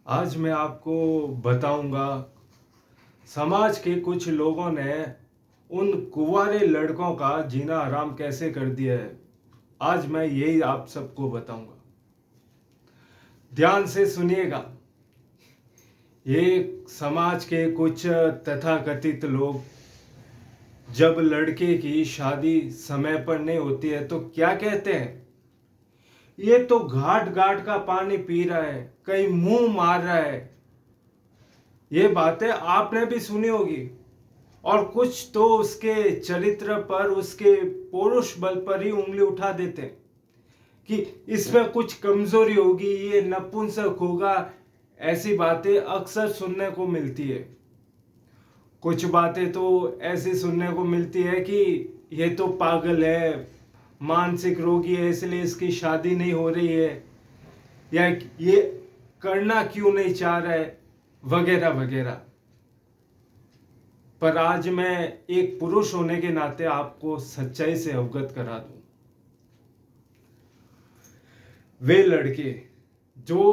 आज मैं आपको बताऊंगा समाज के कुछ लोगों ने उन कुंवारे लड़कों का जीना हराम कैसे कर दिया है। आज मैं यही आप सबको बताऊंगा। ध्यान से सुनिएगा। ये समाज के कुछ तथाकथित लोग जब लड़के की शादी समय पर नहीं होती है तो क्या कहते हैं, ये तो घाट घाट का पानी पी रहा है, कहीं मुंह मार रहा है। ये बातें आपने भी सुनी होगी। और कुछ तो उसके चरित्र पर, उसके पौरुष बल पर ही उंगली उठा देते हैं कि इसमें कुछ कमजोरी होगी, ये नपुंसक होगा। ऐसी बातें अक्सर सुनने को मिलती है। कुछ बातें तो ऐसी सुनने को मिलती है कि ये तो पागल है, मानसिक रोगी है, इसलिए इसकी शादी नहीं हो रही है, या ये करना क्यों नहीं चाह रहा है, वगैरह वगैरह। पर आज मैं एक पुरुष होने के नाते आपको सच्चाई से अवगत करा दूं। वे लड़के जो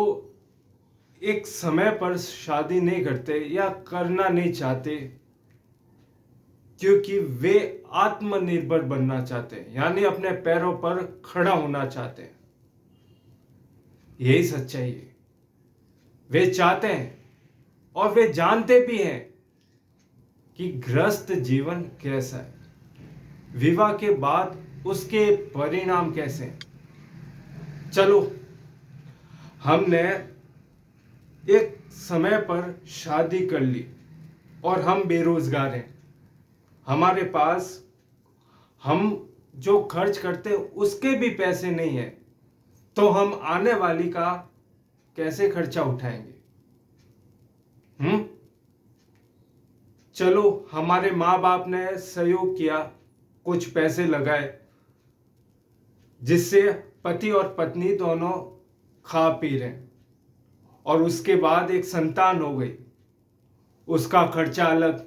एक समय पर शादी नहीं करते या करना नहीं चाहते क्योंकि वे आत्मनिर्भर बनना चाहते हैं, यानी अपने पैरों पर खड़ा होना चाहते हैं। यही सच्चाई है। वे चाहते हैं और वे जानते भी हैं कि गृहस्थ जीवन कैसा है, विवाह के बाद उसके परिणाम कैसे हैं। चलो, हमने एक समय पर शादी कर ली और हम बेरोजगार हैं। हमारे पास हम जो खर्च करते हैं उसके भी पैसे नहीं है, तो हम आने वाली का कैसे खर्चा उठाएंगे? चलो, हमारे माँ बाप ने सहयोग किया, कुछ पैसे लगाए, जिससे पति और पत्नी दोनों खा पी रहे हैं। और उसके बाद एक संतान हो गई, उसका खर्चा अलग।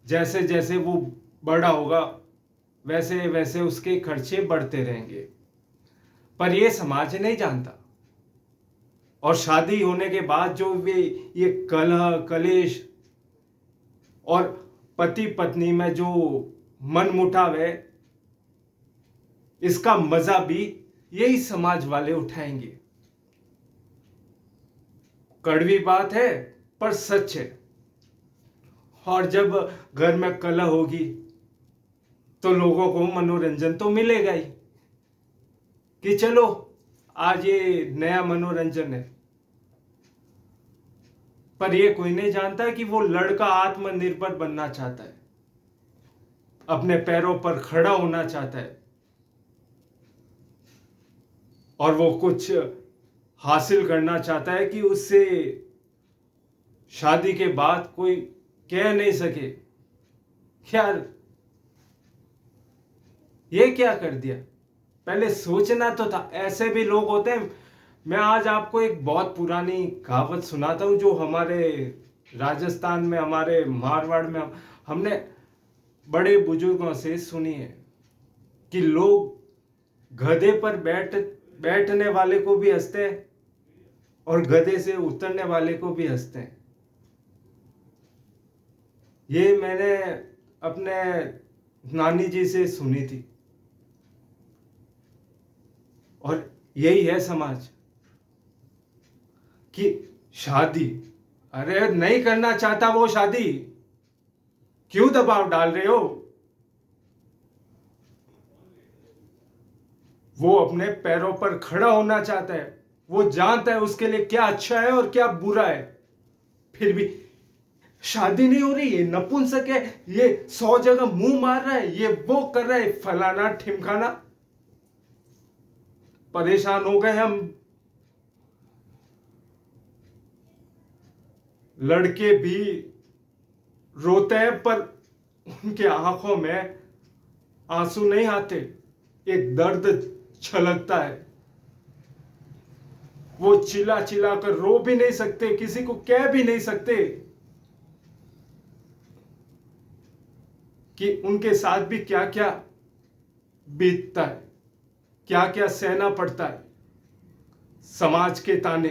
जैसे जैसे वो बड़ा होगा वैसे वैसे उसके खर्चे बढ़ते रहेंगे। पर ये समाज नहीं जानता। और शादी होने के बाद जो वे ये कलह कलेश और पति पत्नी में जो मनमुटाव है, इसका मजा भी यही समाज वाले उठाएंगे। कड़वी बात है पर सच है। और जब घर में कलह होगी तो लोगों को मनोरंजन तो मिलेगा ही कि चलो आज ये नया मनोरंजन है। पर ये कोई नहीं जानता कि वो लड़का आत्मनिर्भर बनना चाहता है, अपने पैरों पर खड़ा होना चाहता है, और वो कुछ हासिल करना चाहता है कि उससे शादी के बाद कोई कह नहीं सके, यार ये क्या कर दिया। पहले सोचना तो था। ऐसे भी लोग होते हैं। मैं आज आपको एक बहुत पुरानी कहावत सुनाता हूं जो हमारे राजस्थान में, हमारे मारवाड़ में हमने बड़े बुजुर्गों से सुनी है कि लोग गधे पर बैठने वाले को भी हंसते हैं और गधे से उतरने वाले को भी हंसते हैं। ये मैंने अपने नानी जी से सुनी थी। और यही है समाज कि शादी, अरे नहीं करना चाहता वो शादी, क्यों दबाव डाल रहे हो? वो अपने पैरों पर खड़ा होना चाहता है, वो जानता है उसके लिए क्या अच्छा है और क्या बुरा है। फिर भी शादी नहीं हो रही, ये नपुंसक है, ये 100 जगह मुंह मार रहा है, ये वो कर रहा है, फलाना ठिमकाना। परेशान हो गए हम। लड़के भी रोते हैं पर उनके आंखों में आंसू नहीं आते, एक दर्द छलकता है। वो चिल्ला चिल्ला कर रो भी नहीं सकते, किसी को कह भी नहीं सकते कि उनके साथ भी क्या क्या बीतता है, क्या क्या सहना पड़ता है। समाज के ताने,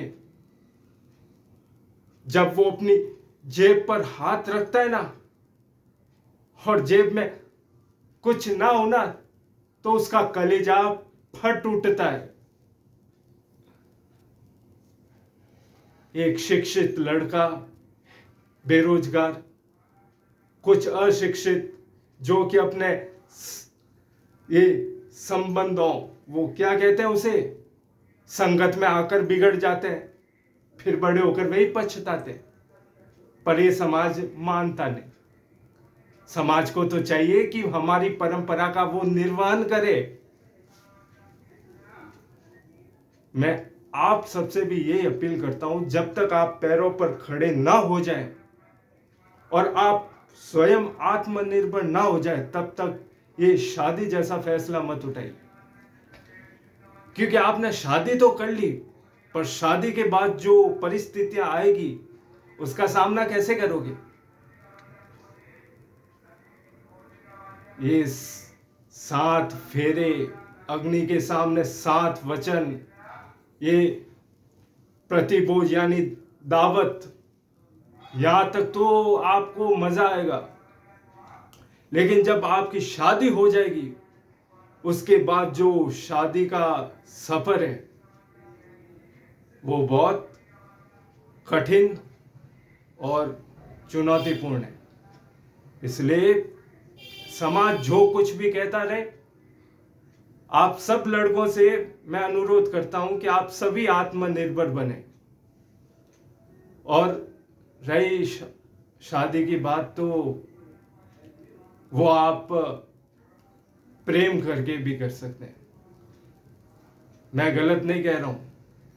जब वो अपनी जेब पर हाथ रखता है ना और जेब में कुछ ना हो ना तो उसका कलेजा फट उठता है। एक शिक्षित लड़का, बेरोजगार, कुछ अशिक्षित जो कि अपने ये संबंधों, वो क्या कहते हैं उसे, संगत में आकर बिगड़ जाते हैं, फिर बड़े होकर वही पछताते हैं। पर ये समाज मानता नहीं। समाज को तो चाहिए कि हमारी परंपरा का वो निर्वहन करे। मैं आप सबसे भी ये अपील करता हूं, जब तक आप पैरों पर खड़े ना हो जाएं और आप स्वयं आत्मनिर्भर ना हो जाए तब तक ये शादी जैसा फैसला मत उठाइए। क्योंकि आपने शादी तो कर ली, पर शादी के बाद जो परिस्थितियां आएगी उसका सामना कैसे करोगे? ये 7 फेरे, अग्नि के सामने 7 वचन, ये प्रतिभोज यानी दावत, यहां तक तो आपको मजा आएगा। लेकिन जब आपकी शादी हो जाएगी उसके बाद जो शादी का सफर है वो बहुत कठिन और चुनौतीपूर्ण है। इसलिए समाज जो कुछ भी कहता रहे, आप सब लड़कों से मैं अनुरोध करता हूं कि आप सभी आत्मनिर्भर बने। और रही शादी की बात, तो वो आप प्रेम करके भी कर सकते हैं। मैं गलत नहीं कह रहा हूं,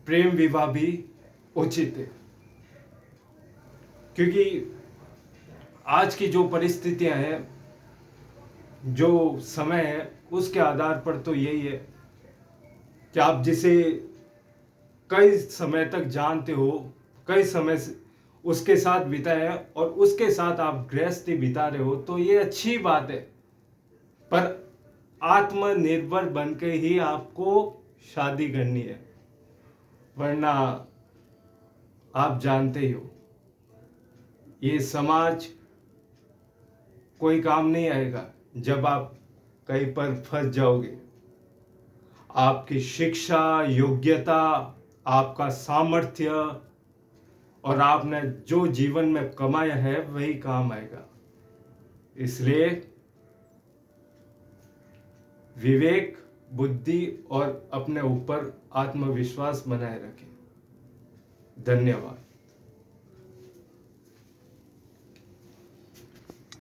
प्रेम विवाह भी उचित है। क्योंकि आज की जो परिस्थितियां हैं, जो समय है, उसके आधार पर तो यही है कि आप जिसे कई समय तक जानते हो, कई समय से उसके साथ बिताया और उसके साथ आप गृहस्थी बिता रहे हो, तो ये अच्छी बात है। पर आत्मनिर्भर बनके ही आपको शादी करनी है, वरना आप जानते ही हो ये समाज कोई काम नहीं आएगा जब आप कहीं पर फंस जाओगे। आपकी शिक्षा, योग्यता, आपका सामर्थ्य और आपने जो जीवन में कमाया है वही काम आएगा। इसलिए विवेक, बुद्धि और अपने ऊपर आत्मविश्वास बनाए रखें। धन्यवाद।